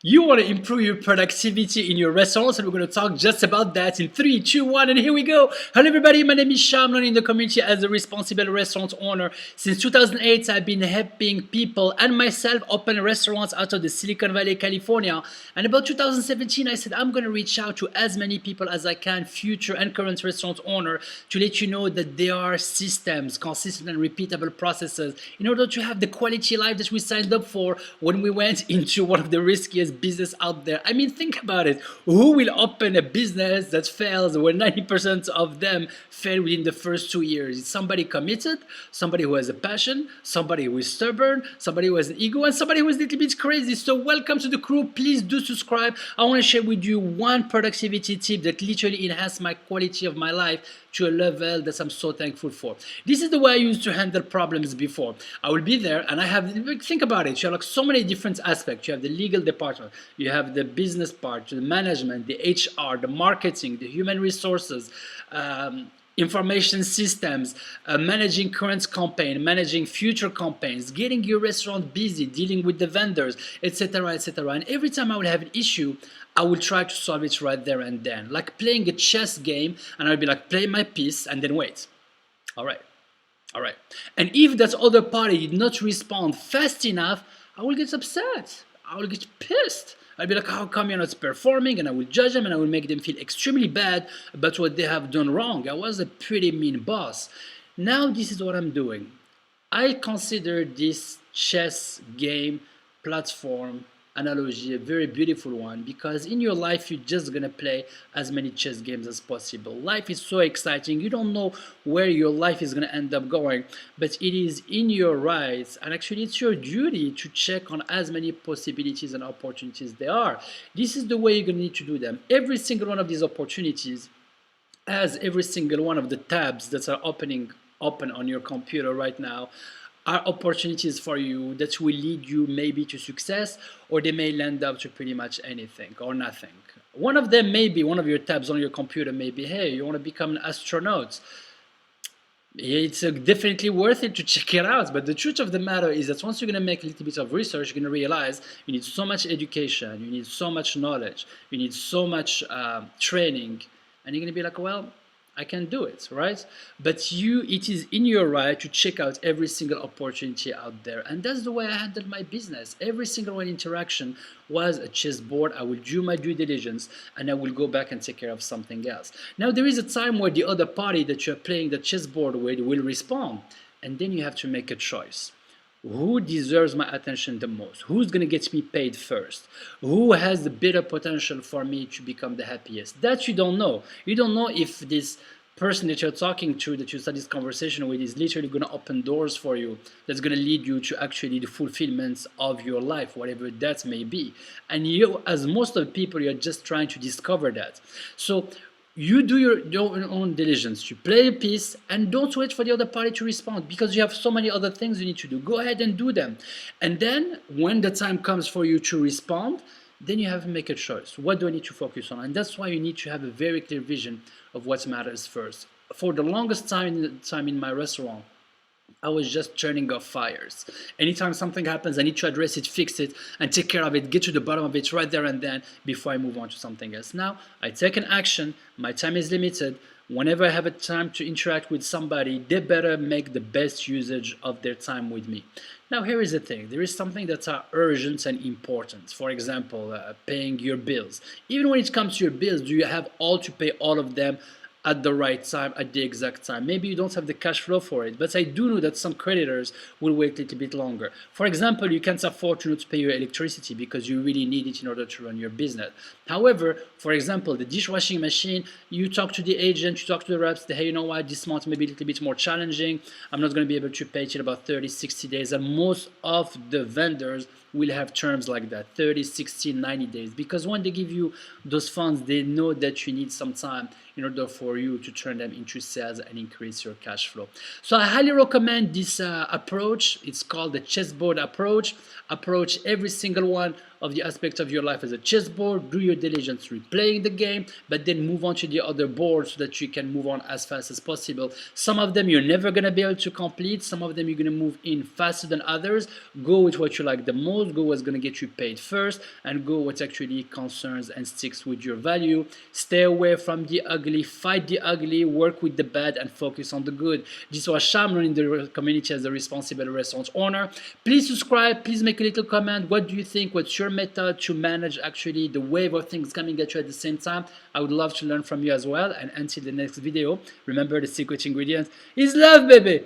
You want to improve your productivity in your restaurants, and we're going to talk just about that in 3, 2, 1, and here we go. Hello, everybody. My name is Sham, known in the community as a responsible restaurant owner. Since 2008, I've been helping people and myself open restaurants out of the Silicon Valley, California. And about 2017, I said I'm going to reach out to as many people as I can, future and current restaurant owner, to let you know that there are systems, consistent and repeatable processes in order to have the quality life that we signed up for when we went into one of the riskiest business out there. I mean, think about it. Who will open a business that fails when 90% of them fail within the first 2 years? It's somebody committed, somebody who has a passion, somebody who is stubborn, somebody who has an ego, and somebody who is a little bit crazy. So welcome to the crew. Please do subscribe. I want to share with you one productivity tip that literally enhanced my quality of my life to a level that I'm so thankful for. This is the way I used to handle problems before. I will be there and I have, think about it, you have like so many different aspects. You have the legal department, you have the business part, the management, the HR, the marketing, the human resources, information systems, managing current campaign, managing future campaigns, getting your restaurant busy, dealing with the vendors, etc., etc. And every time I will have an issue, I will try to solve it right there and then, like playing a chess game, and I'll be like, play my piece and then wait. All right, all right. And if that other party did not respond fast enough, I will get upset. I will get pissed. I'll be like, how come you're not performing? And I will judge them and I will make them feel extremely bad about what they have done wrong. I was a pretty mean boss. Now this is what I'm doing. I consider this chess game platform analogy a very beautiful one, because in your life you're just gonna play as many chess games as possible. Life is so exciting, you don't know where your life is gonna end up going, but it is in your rights, and actually it's your duty to check on as many possibilities and opportunities there are. This is the way you're gonna need to do them. Every single one of these opportunities, as every single one of the tabs that are open on your computer right now, are opportunities for you that will lead you maybe to success, or they may land up to pretty much anything or nothing. One of them may be, one of your tabs on your computer may be, hey, you want to become an astronaut. It's definitely worth it to check it out, but the truth of the matter is that once you're going to make a little bit of research, you're going to realize you need so much education, you need so much knowledge, you need so much training, and you're going to be like, well, I can do it, right? But it is in your right to check out every single opportunity out there. And that's the way I handled my business. Every single one interaction was a chessboard. I will do my due diligence and I will go back and take care of something else. Now, there is a time where the other party that you're playing the chessboard with will respond. And then you have to make a choice. Who deserves my attention the most? Who's going to get me paid first? Who has the better potential for me to become the happiest? That you don't know. You don't know if this person that you're talking to, that you start this conversation with, is literally going to open doors for you that's going to lead you to actually the fulfillment of your life, whatever that may be. And you, as most of the people, you're just trying to discover that. So you do your own diligence. You play a piece and don't wait for the other party to respond, because you have so many other things you need to do. Go ahead and do them. And then when the time comes for you to respond, then you have to make a choice. What do I need to focus on? And that's why you need to have a very clear vision of what matters first. For the longest time in my restaurant, I was just turning off fires. Anytime something happens, I need to address it, fix it, and take care of it, get to the bottom of it right there and then before I move on to something else. Now, I take an action, my time is limited. Whenever I have a time to interact with somebody, they better make the best usage of their time with me. Now, here is the thing. There is something that's urgent and important. For example, paying your bills. Even when it comes to your bills, do you have all to pay all of them at the right time, at the exact time? Maybe you don't have the cash flow for it, but I do know that some creditors will wait a little bit longer. For example, you can't afford to not pay your electricity because you really need it in order to run your business. However, for example, the dishwashing machine, you talk to the agent, you talk to the reps, hey, you know what, this month may be a little bit more challenging. I'm not going to be able to pay till about 30, 60 days, and most of the vendors will have terms like that, 30, 60, 90 days, because when they give you those funds, they know that you need some time in order for you to turn them into sales and increase your cash flow. So I highly recommend this approach. It's called the chessboard approach. Approach every single one of the aspect of your life as a chessboard, do your diligence replaying the game, but then move on to the other boards so that you can move on as fast as possible. Some of them you're never going to be able to complete, some of them you're going to move in faster than others. Go with what you like the most, go what's going to get you paid first, and go what actually concerns and sticks with your value. Stay away from the ugly, fight the ugly, work with the bad, and focus on the good. This was Sham running the community as a responsible restaurant owner. Please subscribe, please make a little comment. What do you think? What's your method to manage actually the wave of things coming at you at the same time? I would love to learn from you as well. And until the next video, remember the secret ingredient is love, baby.